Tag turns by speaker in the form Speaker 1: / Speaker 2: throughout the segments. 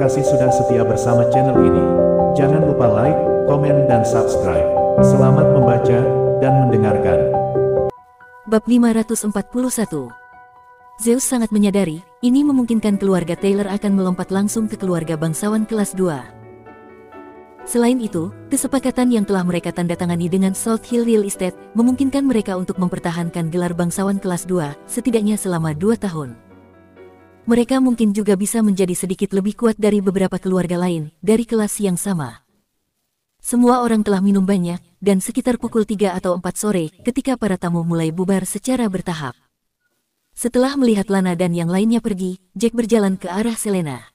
Speaker 1: kasih sudah setia bersama channel ini. Jangan lupa like, komen, dan subscribe. Selamat membaca dan mendengarkan.
Speaker 2: Bab 541. Zeus sangat menyadari, ini memungkinkan keluarga Taylor akan melompat langsung ke keluarga bangsawan kelas 2. Selain itu, kesepakatan yang telah mereka tanda tangani dengan Salt Hill Real Estate memungkinkan mereka untuk mempertahankan gelar bangsawan kelas 2 setidaknya selama 2 tahun. Mereka mungkin juga bisa menjadi sedikit lebih kuat dari beberapa keluarga lain dari kelas yang sama. Semua orang telah minum banyak, dan sekitar pukul 3 atau 4 sore ketika para tamu mulai bubar secara bertahap. Setelah melihat Lana dan yang lainnya pergi, Jack berjalan ke arah Selena.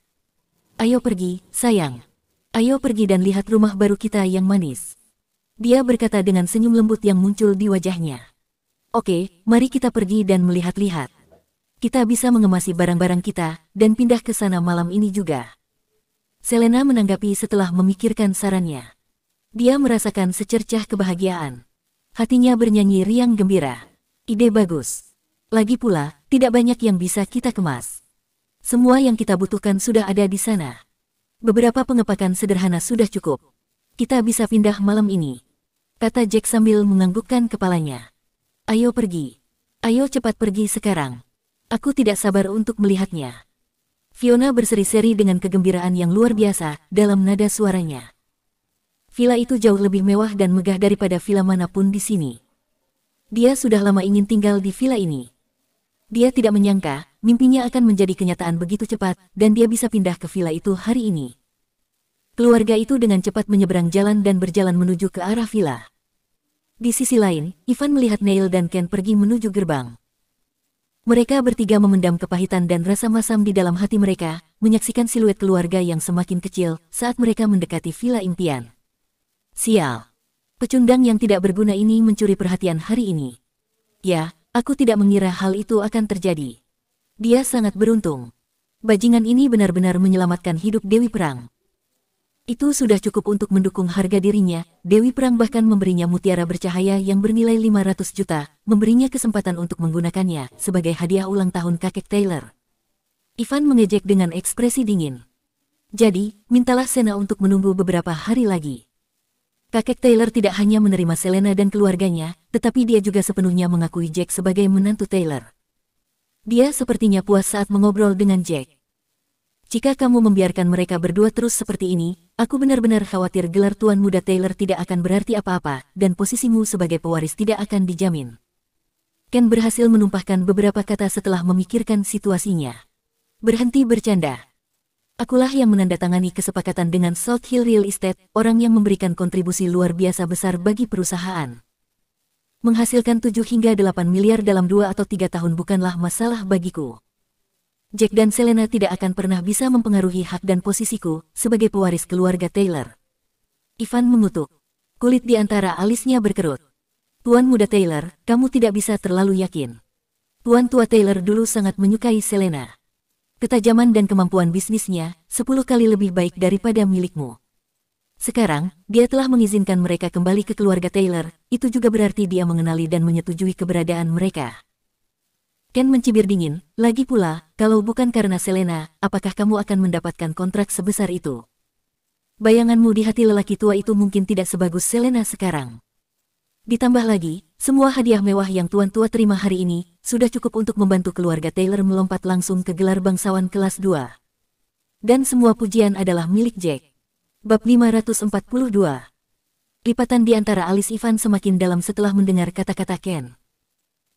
Speaker 2: "Ayo pergi, sayang. Ayo pergi dan lihat rumah baru kita yang manis," dia berkata dengan senyum lembut yang muncul di wajahnya. "Oke, mari kita pergi dan melihat-lihat. Kita bisa mengemasi barang-barang kita dan pindah ke sana malam ini juga." Selena menanggapi setelah memikirkan sarannya. Dia merasakan secercah kebahagiaan. Hatinya bernyanyi riang gembira. "Ide bagus. Lagi pula, tidak banyak yang bisa kita kemas. Semua yang kita butuhkan sudah ada di sana. Beberapa pengepakan sederhana sudah cukup. Kita bisa pindah malam ini," kata Jack sambil menganggukkan kepalanya. "Ayo pergi. Ayo cepat pergi sekarang. Aku tidak sabar untuk melihatnya." Fiona berseri-seri dengan kegembiraan yang luar biasa dalam nada suaranya. Villa itu jauh lebih mewah dan megah daripada villa manapun di sini. Dia sudah lama ingin tinggal di villa ini. Dia tidak menyangka, mimpinya akan menjadi kenyataan begitu cepat, dan dia bisa pindah ke villa itu hari ini. Keluarga itu dengan cepat menyeberang jalan dan berjalan menuju ke arah villa. Di sisi lain, Ivan melihat Neil dan Ken pergi menuju gerbang. Mereka bertiga memendam kepahitan dan rasa masam di dalam hati mereka, menyaksikan siluet keluarga yang semakin kecil saat mereka mendekati villa impian. Sial. Pecundang yang tidak berguna ini mencuri perhatian hari ini. Ya, aku tidak mengira hal itu akan terjadi. Dia sangat beruntung. Bajingan ini benar-benar menyelamatkan hidup Dewi Perang. Itu sudah cukup untuk mendukung harga dirinya. Dewi Perang bahkan memberinya mutiara bercahaya yang bernilai 500 juta, memberinya kesempatan untuk menggunakannya sebagai hadiah ulang tahun kakek Taylor. Ivan mengejek dengan ekspresi dingin. "Jadi, mintalah Sena untuk menunggu beberapa hari lagi." Kakek Taylor tidak hanya menerima Selena dan keluarganya, tetapi dia juga sepenuhnya mengakui Jack sebagai menantu Taylor. Dia sepertinya puas saat mengobrol dengan Jack. "Jika kamu membiarkan mereka berdua terus seperti ini, aku benar-benar khawatir gelar Tuan Muda Taylor tidak akan berarti apa-apa, dan posisimu sebagai pewaris tidak akan dijamin." Ken berhasil menumpahkan beberapa kata setelah memikirkan situasinya. "Berhenti bercanda. Akulah yang menandatangani kesepakatan dengan Salt Hill Real Estate, orang yang memberikan kontribusi luar biasa besar bagi perusahaan. Menghasilkan 7 hingga 8 miliar dalam 2 atau 3 tahun bukanlah masalah bagiku. Jack dan Selena tidak akan pernah bisa mempengaruhi hak dan posisiku sebagai pewaris keluarga Taylor." Ivan mengutuk. Kulit di antara alisnya berkerut. "Tuan Muda Taylor, kamu tidak bisa terlalu yakin. Tuan Tua Taylor dulu sangat menyukai Selena. Ketajaman dan kemampuan bisnisnya 10 kali lebih baik daripada milikmu. Sekarang, dia telah mengizinkan mereka kembali ke keluarga Taylor, itu juga berarti dia mengenali dan menyetujui keberadaan mereka." Ken mencibir dingin, "Lagi pula, kalau bukan karena Selena, apakah kamu akan mendapatkan kontrak sebesar itu? Bayanganmu di hati lelaki tua itu mungkin tidak sebagus Selena sekarang. Ditambah lagi, semua hadiah mewah yang Tuan Tua terima hari ini, sudah cukup untuk membantu keluarga Taylor melompat langsung ke gelar bangsawan kelas 2. Dan semua pujian adalah milik Jack." Bab 542. Lipatan di antara alis Ivan semakin dalam setelah mendengar kata-kata Ken.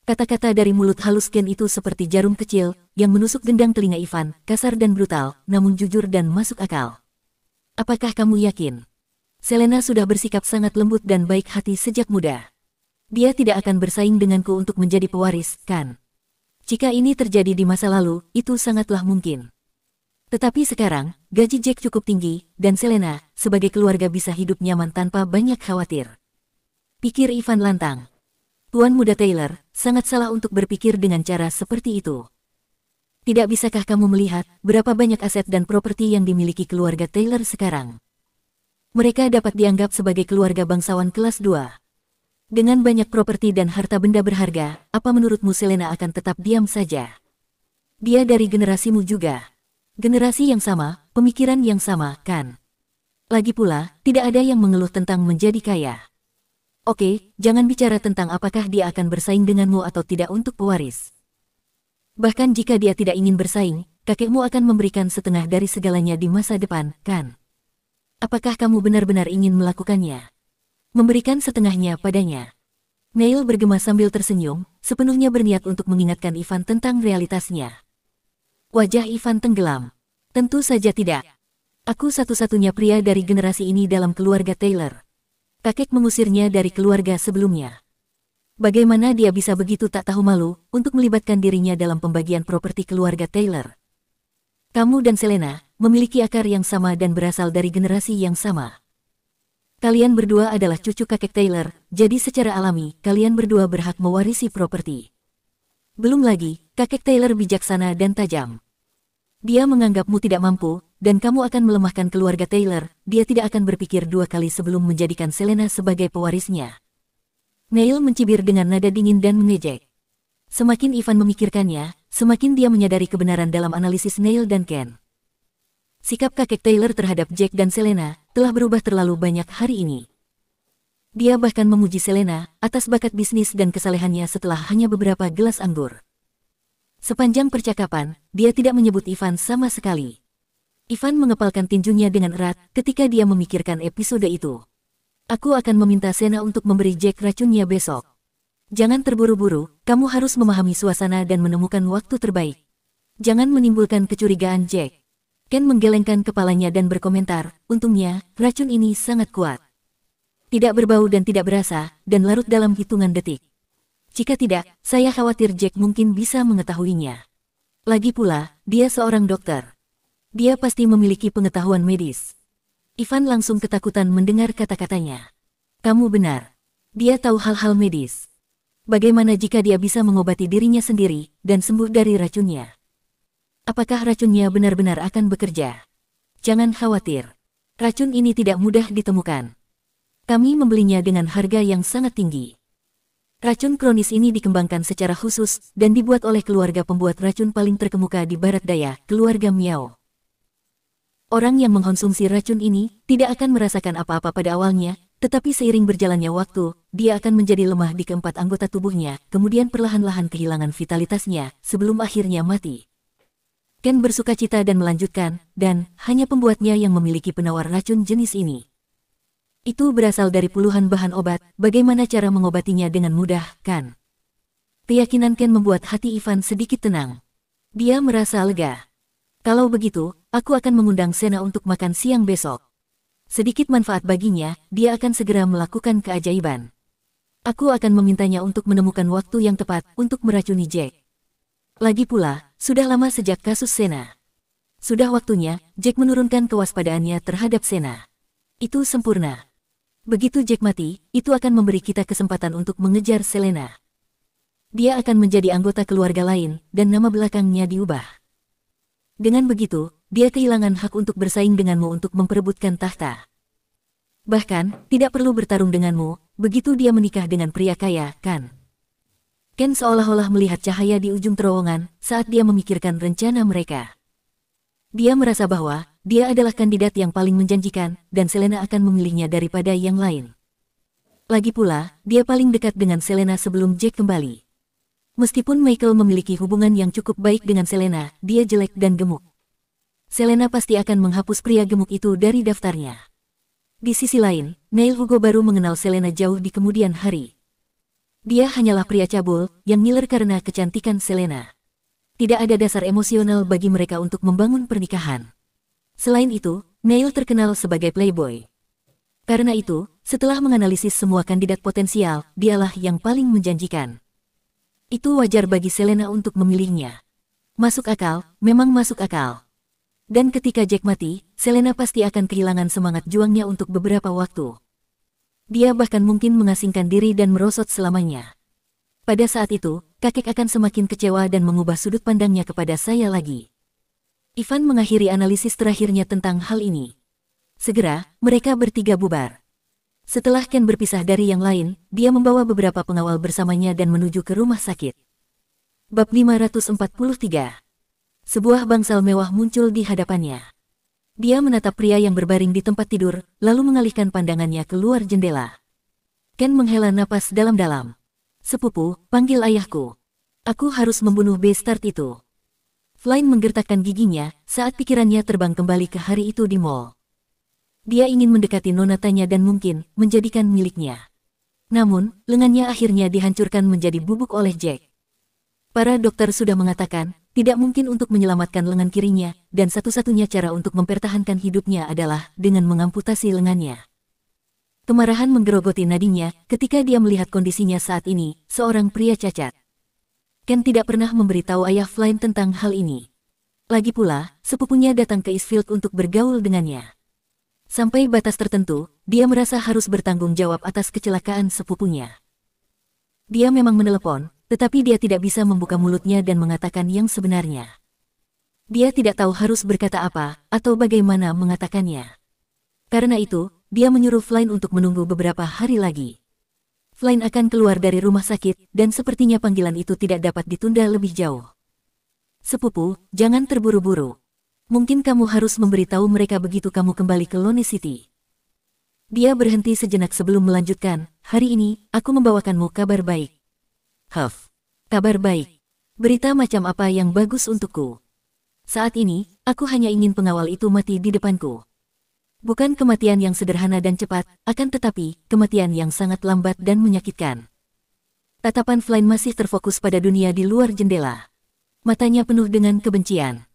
Speaker 2: Kata-kata dari mulut halus Ken itu seperti jarum kecil, yang menusuk gendang telinga Ivan, kasar dan brutal, namun jujur dan masuk akal. "Apakah kamu yakin? Selena sudah bersikap sangat lembut dan baik hati sejak muda. Dia tidak akan bersaing denganku untuk menjadi pewaris, kan? Jika ini terjadi di masa lalu, itu sangatlah mungkin. Tetapi sekarang, gaji Jack cukup tinggi, dan Selena, sebagai keluarga bisa hidup nyaman tanpa banyak khawatir," pikir Ivan lantang. "Tuan Muda Taylor, sangat salah untuk berpikir dengan cara seperti itu. Tidak bisakah kamu melihat berapa banyak aset dan properti yang dimiliki keluarga Taylor sekarang? Mereka dapat dianggap sebagai keluarga bangsawan kelas 2. Dengan banyak properti dan harta benda berharga, apa menurutmu Selena akan tetap diam saja? Dia dari generasimu juga. Generasi yang sama, pemikiran yang sama, kan? Lagi pula, tidak ada yang mengeluh tentang menjadi kaya. Oke, jangan bicara tentang apakah dia akan bersaing denganmu atau tidak untuk pewaris. Bahkan jika dia tidak ingin bersaing, kakekmu akan memberikan setengah dari segalanya di masa depan, kan? Apakah kamu benar-benar ingin melakukannya? Memberikan setengahnya padanya. Neil bergema sambil tersenyum, sepenuhnya berniat untuk mengingatkan Ivan tentang realitasnya. Wajah Ivan tenggelam. Tentu saja tidak. Aku satu-satunya pria dari generasi ini dalam keluarga Taylor. Kakek mengusirnya dari keluarga sebelumnya. Bagaimana dia bisa begitu tak tahu malu untuk melibatkan dirinya dalam pembagian properti keluarga Taylor? Kamu dan Selena memiliki akar yang sama dan berasal dari generasi yang sama. Kalian berdua adalah cucu kakek Taylor, jadi secara alami, kalian berdua berhak mewarisi properti. Belum lagi, kakek Taylor bijaksana dan tajam. Dia menganggapmu tidak mampu, dan kamu akan melemahkan keluarga Taylor. Dia tidak akan berpikir dua kali sebelum menjadikan Selena sebagai pewarisnya. Neil mencibir dengan nada dingin dan mengejek. Semakin Ivan memikirkannya, semakin dia menyadari kebenaran dalam analisis Neil dan Ken. Sikap kakek Taylor terhadap Jack dan Selena telah berubah terlalu banyak hari ini. Dia bahkan memuji Selena atas bakat bisnis dan kesalehannya setelah hanya beberapa gelas anggur. Sepanjang percakapan, dia tidak menyebut Ivan sama sekali. Ivan mengepalkan tinjunya dengan erat ketika dia memikirkan episode itu. Aku akan meminta Sena untuk memberi Jack racunnya besok. Jangan terburu-buru, kamu harus memahami suasana dan menemukan waktu terbaik. Jangan menimbulkan kecurigaan Jack. Ken menggelengkan kepalanya dan berkomentar, untungnya, racun ini sangat kuat. Tidak berbau dan tidak berasa, dan larut dalam hitungan detik. Jika tidak, saya khawatir Jack mungkin bisa mengetahuinya. Lagi pula, dia seorang dokter. Dia pasti memiliki pengetahuan medis. Ivan langsung ketakutan mendengar kata-katanya. Kamu benar. Dia tahu hal-hal medis. Bagaimana jika dia bisa mengobati dirinya sendiri dan sembuh dari racunnya? Apakah racunnya benar-benar akan bekerja? Jangan khawatir. Racun ini tidak mudah ditemukan. Kami membelinya dengan harga yang sangat tinggi. Racun kronis ini dikembangkan secara khusus dan dibuat oleh keluarga pembuat racun paling terkemuka di barat daya, keluarga Miao. Orang yang mengkonsumsi racun ini tidak akan merasakan apa-apa pada awalnya, tetapi seiring berjalannya waktu, dia akan menjadi lemah di keempat anggota tubuhnya, kemudian perlahan-lahan kehilangan vitalitasnya, sebelum akhirnya mati. Ken bersukacita dan melanjutkan, dan hanya pembuatnya yang memiliki penawar racun jenis ini. Itu berasal dari puluhan bahan obat, bagaimana cara mengobatinya dengan mudah, kan? Keyakinan Ken membuat hati Ivan sedikit tenang. Dia merasa lega. Kalau begitu, aku akan mengundang Sena untuk makan siang besok. Sedikit manfaat baginya, dia akan segera melakukan keajaiban. Aku akan memintanya untuk menemukan waktu yang tepat untuk meracuni Jack. Lagi pula, sudah lama sejak kasus Sena. Sudah waktunya, Jack menurunkan kewaspadaannya terhadap Sena. Itu sempurna. Begitu Jack mati, itu akan memberi kita kesempatan untuk mengejar Selena. Dia akan menjadi anggota keluarga lain, dan nama belakangnya diubah. Dengan begitu, dia kehilangan hak untuk bersaing denganmu untuk memperebutkan tahta. Bahkan, tidak perlu bertarung denganmu, begitu dia menikah dengan pria kaya, kan? Ken seolah-olah melihat cahaya di ujung terowongan saat dia memikirkan rencana mereka. Dia merasa bahwa dia adalah kandidat yang paling menjanjikan dan Selena akan memilihnya daripada yang lain. Lagi pula, dia paling dekat dengan Selena sebelum Jack kembali. Meskipun Michael memiliki hubungan yang cukup baik dengan Selena, dia jelek dan gemuk. Selena pasti akan menghapus pria gemuk itu dari daftarnya. Di sisi lain, Neil Hugo baru mengenal Selena jauh di kemudian hari. Dia hanyalah pria cabul yang ngiler karena kecantikan Selena. Tidak ada dasar emosional bagi mereka untuk membangun pernikahan. Selain itu, Neil terkenal sebagai playboy. Karena itu, setelah menganalisis semua kandidat potensial, dialah yang paling menjanjikan. Itu wajar bagi Selena untuk memilihnya. Masuk akal, memang masuk akal. Dan ketika Jack mati, Selena pasti akan kehilangan semangat juangnya untuk beberapa waktu. Dia bahkan mungkin mengasingkan diri dan merosot selamanya. Pada saat itu, kakek akan semakin kecewa dan mengubah sudut pandangnya kepada saya lagi. Ivan mengakhiri analisis terakhirnya tentang hal ini. Segera, mereka bertiga bubar. Setelah Ken berpisah dari yang lain, dia membawa beberapa pengawal bersamanya dan menuju ke rumah sakit. Bab 543. Sebuah bangsal mewah muncul di hadapannya. Dia menatap pria yang berbaring di tempat tidur, lalu mengalihkan pandangannya keluar jendela. Ken menghela napas dalam-dalam. "Sepupu, panggil ayahku. Aku harus membunuh Bestart itu." Flynn menggertakkan giginya saat pikirannya terbang kembali ke hari itu di mall. Dia ingin mendekati Nonatanya dan mungkin menjadikan miliknya. Namun, lengannya akhirnya dihancurkan menjadi bubuk oleh Jack. Para dokter sudah mengatakan, tidak mungkin untuk menyelamatkan lengan kirinya, dan satu-satunya cara untuk mempertahankan hidupnya adalah dengan mengamputasi lengannya. Kemarahan menggerogoti nadinya ketika dia melihat kondisinya saat ini, seorang pria cacat. Ken tidak pernah memberitahu ayah Flynn tentang hal ini. Lagi pula, sepupunya datang ke Eastfield untuk bergaul dengannya. Sampai batas tertentu, dia merasa harus bertanggung jawab atas kecelakaan sepupunya. Dia memang menelepon, tetapi dia tidak bisa membuka mulutnya dan mengatakan yang sebenarnya. Dia tidak tahu harus berkata apa, atau bagaimana mengatakannya. Karena itu, dia menyuruh Flynn untuk menunggu beberapa hari lagi. Flynn akan keluar dari rumah sakit, dan sepertinya panggilan itu tidak dapat ditunda lebih jauh. "Sepupu, jangan terburu-buru. Mungkin kamu harus memberitahu mereka begitu kamu kembali ke Lone City." Dia berhenti sejenak sebelum melanjutkan, "Hari ini, aku membawakanmu kabar baik." "Huff, kabar baik. Berita macam apa yang bagus untukku?" "Saat ini, aku hanya ingin pengawal itu mati di depanku. Bukan kematian yang sederhana dan cepat, akan tetapi kematian yang sangat lambat dan menyakitkan." Tatapan Flynn masih terfokus pada dunia di luar jendela. Matanya penuh dengan kebencian.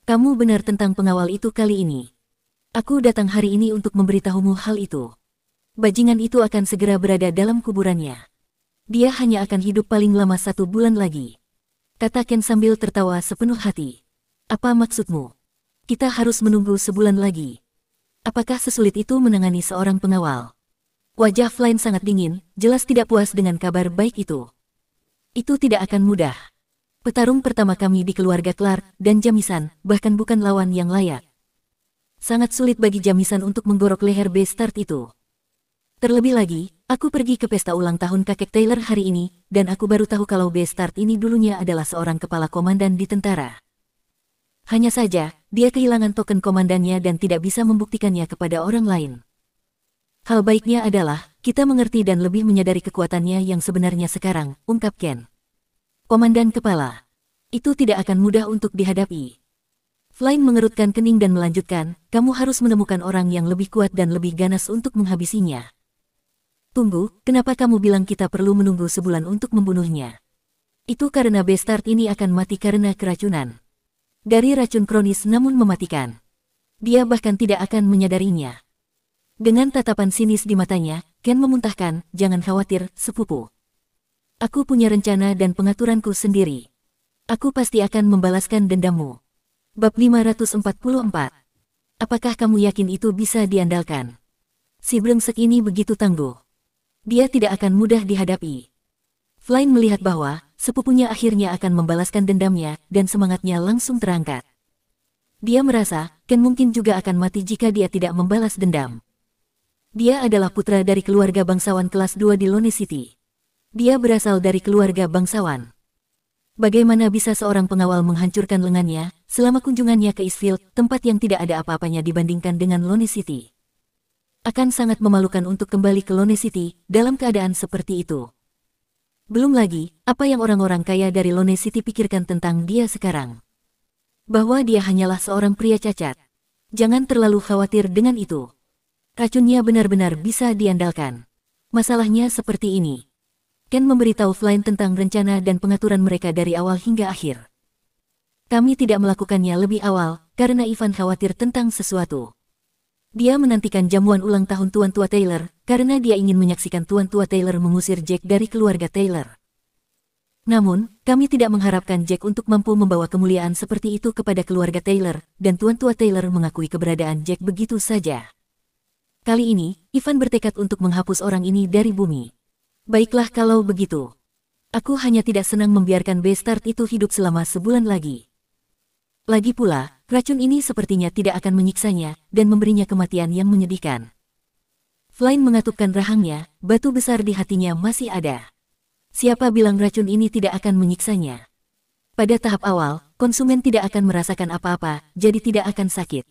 Speaker 2: "Kamu benar tentang pengawal itu kali ini. Aku datang hari ini untuk memberitahumu hal itu. Bajingan itu akan segera berada dalam kuburannya. Dia hanya akan hidup paling lama 1 bulan lagi," kata Ken sambil tertawa sepenuh hati. "Apa maksudmu? Kita harus menunggu sebulan lagi? Apakah sesulit itu menangani seorang pengawal?" Wajah Flynn sangat dingin, jelas tidak puas dengan kabar baik itu. "Itu tidak akan mudah. Petarung pertama kami di keluarga Clark dan Jamisan bahkan bukan lawan yang layak. Sangat sulit bagi Jamisan untuk menggorok leher Bestart itu. Terlebih lagi, aku pergi ke pesta ulang tahun kakek Taylor hari ini, dan aku baru tahu kalau Bestart ini dulunya adalah seorang kepala komandan di tentara. Hanya saja, dia kehilangan token komandannya dan tidak bisa membuktikannya kepada orang lain. Hal baiknya adalah, kita mengerti dan lebih menyadari kekuatannya yang sebenarnya sekarang," ungkap Ken. "Komandan kepala. Itu tidak akan mudah untuk dihadapi." Flynn mengerutkan kening dan melanjutkan, "Kamu harus menemukan orang yang lebih kuat dan lebih ganas untuk menghabisinya." "Tunggu, kenapa kamu bilang kita perlu menunggu sebulan untuk membunuhnya?" "Itu karena Bestart ini akan mati karena keracunan. Dari racun kronis namun mematikan. Dia bahkan tidak akan menyadarinya." Dengan tatapan sinis di matanya, Ken memuntahkan, "Jangan khawatir, sepupu. Aku punya rencana dan pengaturanku sendiri. Aku pasti akan membalaskan dendammu." Bab 544. Apakah kamu yakin itu bisa diandalkan? Si brengsek ini begitu tangguh. Dia tidak akan mudah dihadapi. Flynn melihat bahwa sepupunya akhirnya akan membalaskan dendamnya dan semangatnya langsung terangkat. Dia merasa Ken mungkin juga akan mati jika dia tidak membalas dendam. Dia adalah putra dari keluarga bangsawan kelas 2 di Lone City. Dia berasal dari keluarga bangsawan. Bagaimana bisa seorang pengawal menghancurkan lengannya selama kunjungannya ke Eastfield, tempat yang tidak ada apa-apanya dibandingkan dengan Lone City? Akan sangat memalukan untuk kembali ke Lone City dalam keadaan seperti itu. Belum lagi, apa yang orang-orang kaya dari Lone City pikirkan tentang dia sekarang. Bahwa dia hanyalah seorang pria cacat. Jangan terlalu khawatir dengan itu. Racunnya benar-benar bisa diandalkan. Masalahnya seperti ini. Ken memberitahu Flynn tentang rencana dan pengaturan mereka dari awal hingga akhir. Kami tidak melakukannya lebih awal, karena Ivan khawatir tentang sesuatu. Dia menantikan jamuan ulang tahun Tuan Tua Taylor, karena dia ingin menyaksikan Tuan Tua Taylor mengusir Jack dari keluarga Taylor. Namun, kami tidak mengharapkan Jack untuk mampu membawa kemuliaan seperti itu kepada keluarga Taylor, dan Tuan Tua Taylor mengakui keberadaan Jack begitu saja. Kali ini, Ivan bertekad untuk menghapus orang ini dari bumi. Baiklah kalau begitu. Aku hanya tidak senang membiarkan Bestart itu hidup selama sebulan lagi. Lagi pula, racun ini sepertinya tidak akan menyiksanya dan memberinya kematian yang menyedihkan. Flynn mengatupkan rahangnya, batu besar di hatinya masih ada. Siapa bilang racun ini tidak akan menyiksanya? Pada tahap awal, konsumen tidak akan merasakan apa-apa, jadi tidak akan sakit.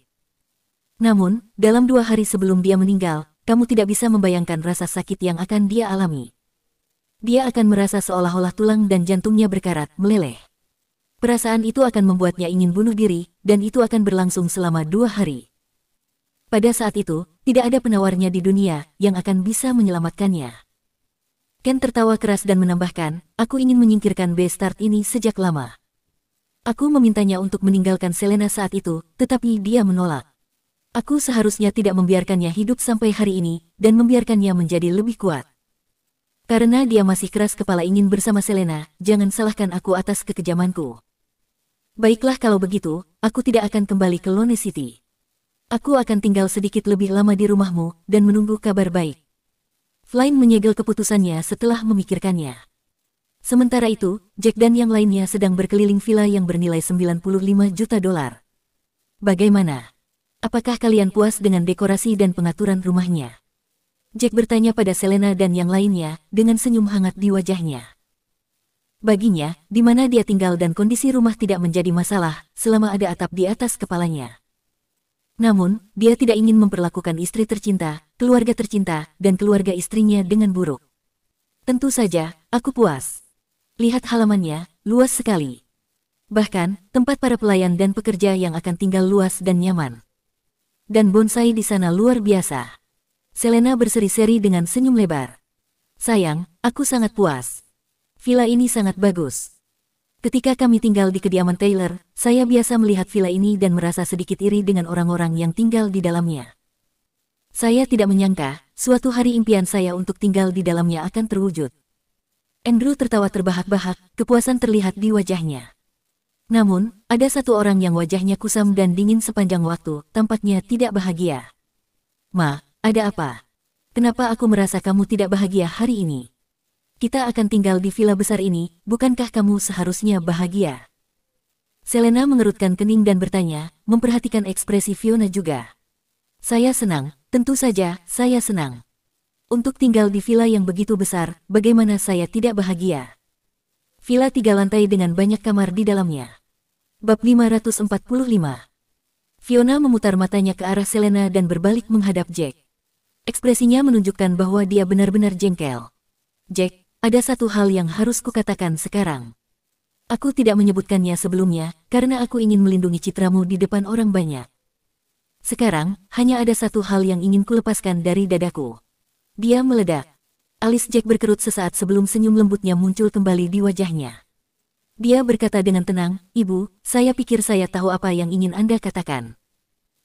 Speaker 2: Namun, dalam 2 hari sebelum dia meninggal, kamu tidak bisa membayangkan rasa sakit yang akan dia alami. Dia akan merasa seolah-olah tulang dan jantungnya berkarat, meleleh. Perasaan itu akan membuatnya ingin bunuh diri, dan itu akan berlangsung selama 2 hari. Pada saat itu, tidak ada penawarnya di dunia yang akan bisa menyelamatkannya. Ken tertawa keras dan menambahkan, aku ingin menyingkirkan Bastard ini sejak lama. Aku memintanya untuk meninggalkan Selena saat itu, tetapi dia menolak. Aku seharusnya tidak membiarkannya hidup sampai hari ini, dan membiarkannya menjadi lebih kuat. Karena dia masih keras kepala ingin bersama Selena, jangan salahkan aku atas kekejamanku. Baiklah kalau begitu, aku tidak akan kembali ke Lone City. Aku akan tinggal sedikit lebih lama di rumahmu, dan menunggu kabar baik. Flynn menyegel keputusannya setelah memikirkannya. Sementara itu, Jack dan yang lainnya sedang berkeliling villa yang bernilai 95 juta dolar. Bagaimana? Apakah kalian puas dengan dekorasi dan pengaturan rumahnya? Jack bertanya pada Selena dan yang lainnya, dengan senyum hangat di wajahnya. Baginya, di mana dia tinggal dan kondisi rumah tidak menjadi masalah, selama ada atap di atas kepalanya. Namun, dia tidak ingin memperlakukan istri tercinta, keluarga tercinta, dan keluarga istrinya dengan buruk. Tentu saja, aku puas. Lihat halamannya, luas sekali. Bahkan, tempat para pelayan dan pekerja yang akan tinggal luas dan nyaman. Dan bonsai di sana luar biasa. Selena berseri-seri dengan senyum lebar. Sayang, aku sangat puas. Villa ini sangat bagus. Ketika kami tinggal di kediaman Taylor, saya biasa melihat villa ini dan merasa sedikit iri dengan orang-orang yang tinggal di dalamnya. Saya tidak menyangka, suatu hari impian saya untuk tinggal di dalamnya akan terwujud. Andrew tertawa terbahak-bahak, kepuasan terlihat di wajahnya. Namun, ada satu orang yang wajahnya kusam dan dingin sepanjang waktu, tampaknya tidak bahagia. Ma, ada apa? Kenapa aku merasa kamu tidak bahagia hari ini? Kita akan tinggal di villa besar ini, bukankah kamu seharusnya bahagia? Selena mengerutkan kening dan bertanya, memperhatikan ekspresi Fiona juga. Saya senang, tentu saja, saya senang. Untuk tinggal di villa yang begitu besar, bagaimana saya tidak bahagia? Villa 3 lantai dengan banyak kamar di dalamnya. Bab 545. Fiona memutar matanya ke arah Selena dan berbalik menghadap Jack. Ekspresinya menunjukkan bahwa dia benar-benar jengkel. Jack, ada satu hal yang harus kukatakan sekarang. Aku tidak menyebutkannya sebelumnya, karena aku ingin melindungi citramu di depan orang banyak. Sekarang, hanya ada satu hal yang ingin kulepaskan dari dadaku. Dia meledak. Alis Jack berkerut sesaat sebelum senyum lembutnya muncul kembali di wajahnya. Dia berkata dengan tenang, Ibu, saya pikir saya tahu apa yang ingin Anda katakan.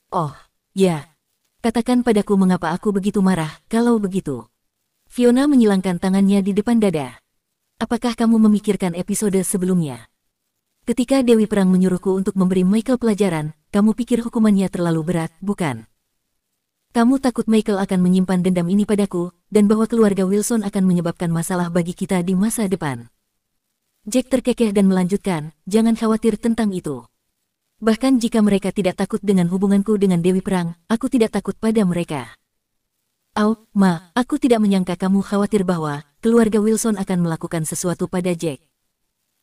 Speaker 2: Oh, ya. Katakan padaku mengapa aku begitu marah, kalau begitu. Fiona menyilangkan tangannya di depan dada. Apakah kamu memikirkan episode sebelumnya? Ketika Dewi Perang menyuruhku untuk memberi Michael pelajaran, kamu pikir hukumannya terlalu berat, bukan? Kamu takut Michael akan menyimpan dendam ini padaku, dan bahwa keluarga Wilson akan menyebabkan masalah bagi kita di masa depan. Jack terkekeh dan melanjutkan, jangan khawatir tentang itu. Bahkan jika mereka tidak takut dengan hubunganku dengan Dewi Perang, aku tidak takut pada mereka. Ma, aku tidak menyangka kamu khawatir bahwa keluarga Wilson akan melakukan sesuatu pada Jack.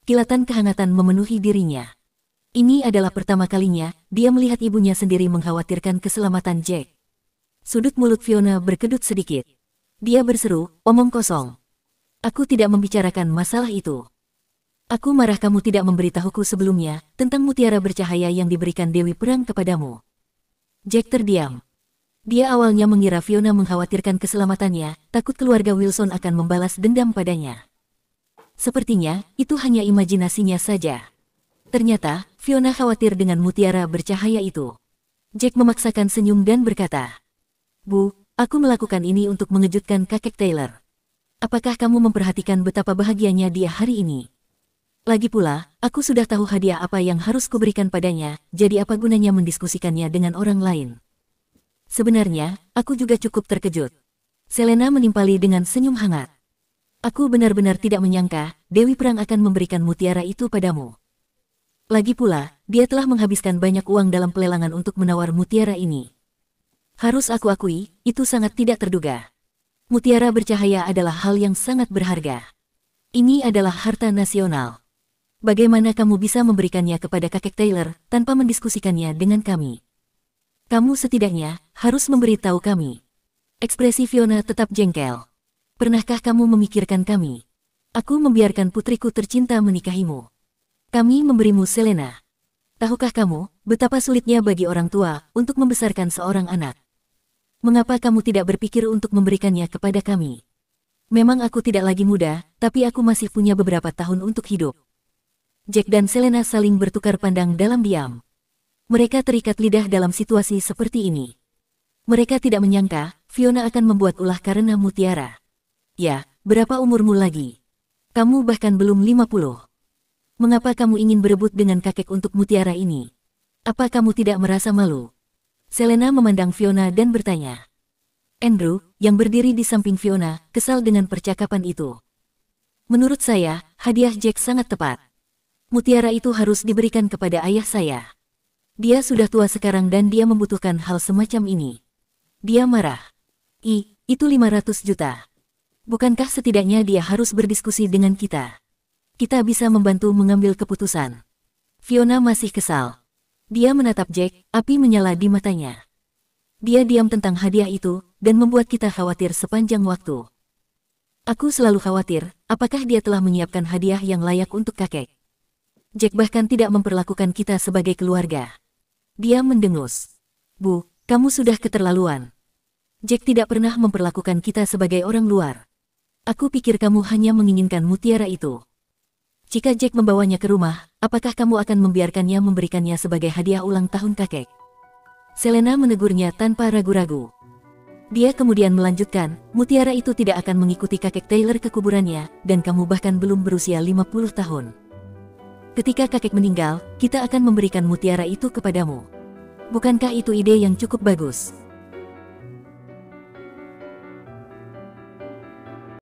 Speaker 2: Kilatan kehangatan memenuhi dirinya. Ini adalah pertama kalinya dia melihat ibunya sendiri mengkhawatirkan keselamatan Jack. Sudut mulut Fiona berkedut sedikit. Dia berseru, omong kosong. Aku tidak membicarakan masalah itu. Aku marah kamu tidak memberitahuku sebelumnya tentang mutiara bercahaya yang diberikan Dewi Perang kepadamu. Jack terdiam. Dia awalnya mengira Fiona mengkhawatirkan keselamatannya, takut keluarga Wilson akan membalas dendam padanya. Sepertinya, itu hanya imajinasinya saja. Ternyata, Fiona khawatir dengan mutiara bercahaya itu. Jack memaksakan senyum dan berkata, Bu, aku melakukan ini untuk mengejutkan kakek Taylor. Apakah kamu memperhatikan betapa bahagianya dia hari ini? Lagi pula, aku sudah tahu hadiah apa yang harus kuberikan padanya, jadi apa gunanya mendiskusikannya dengan orang lain? Sebenarnya, aku juga cukup terkejut. Selena menimpali dengan senyum hangat. Aku benar-benar tidak menyangka, Dewi Perang akan memberikan mutiara itu padamu. Lagi pula, dia telah menghabiskan banyak uang dalam pelelangan untuk menawar mutiara ini. Harus aku akui, itu sangat tidak terduga. Mutiara bercahaya adalah hal yang sangat berharga. Ini adalah harta nasional. Bagaimana kamu bisa memberikannya kepada kakek Taylor tanpa mendiskusikannya dengan kami? Kamu setidaknya harus memberitahu kami. Ekspresi Fiona tetap jengkel. Pernahkah kamu memikirkan kami? Aku membiarkan putriku tercinta menikahimu. Kami memberimu Selena. Tahukah kamu betapa sulitnya bagi orang tua untuk membesarkan seorang anak? Mengapa kamu tidak berpikir untuk memberikannya kepada kami? Memang aku tidak lagi muda, tapi aku masih punya beberapa tahun untuk hidup. Jack dan Selena saling bertukar pandang dalam diam. Mereka terikat lidah dalam situasi seperti ini. Mereka tidak menyangka Fiona akan membuat ulah karena mutiara. Ya, berapa umurmu lagi? Kamu bahkan belum 50. Mengapa kamu ingin berebut dengan kakek untuk mutiara ini? Apa kamu tidak merasa malu? Selena memandang Fiona dan bertanya. Andrew, yang berdiri di samping Fiona, kesal dengan percakapan itu. Menurut saya, hadiah Jack sangat tepat. Mutiara itu harus diberikan kepada ayah saya. Dia sudah tua sekarang dan dia membutuhkan hal semacam ini. Dia marah. Itu 500 juta. Bukankah setidaknya dia harus berdiskusi dengan kita? Kita bisa membantu mengambil keputusan. Fiona masih kesal. Dia menatap Jack, api menyala di matanya. Dia diam tentang hadiah itu, dan membuat kita khawatir sepanjang waktu. Aku selalu khawatir, apakah dia telah menyiapkan hadiah yang layak untuk kakek. Jack bahkan tidak memperlakukan kita sebagai keluarga. Dia mendengus. Bu, kamu sudah keterlaluan. Jack tidak pernah memperlakukan kita sebagai orang luar. Aku pikir kamu hanya menginginkan mutiara itu. Jika Jack membawanya ke rumah, apakah kamu akan membiarkannya memberikannya sebagai hadiah ulang tahun kakek? Selena menegurnya tanpa ragu-ragu. Dia kemudian melanjutkan, mutiara itu tidak akan mengikuti kakek Taylor ke kuburannya, dan kamu bahkan belum berusia 50 tahun. Ketika kakek meninggal, kita akan memberikan mutiara itu kepadamu. Bukankah itu ide yang cukup bagus?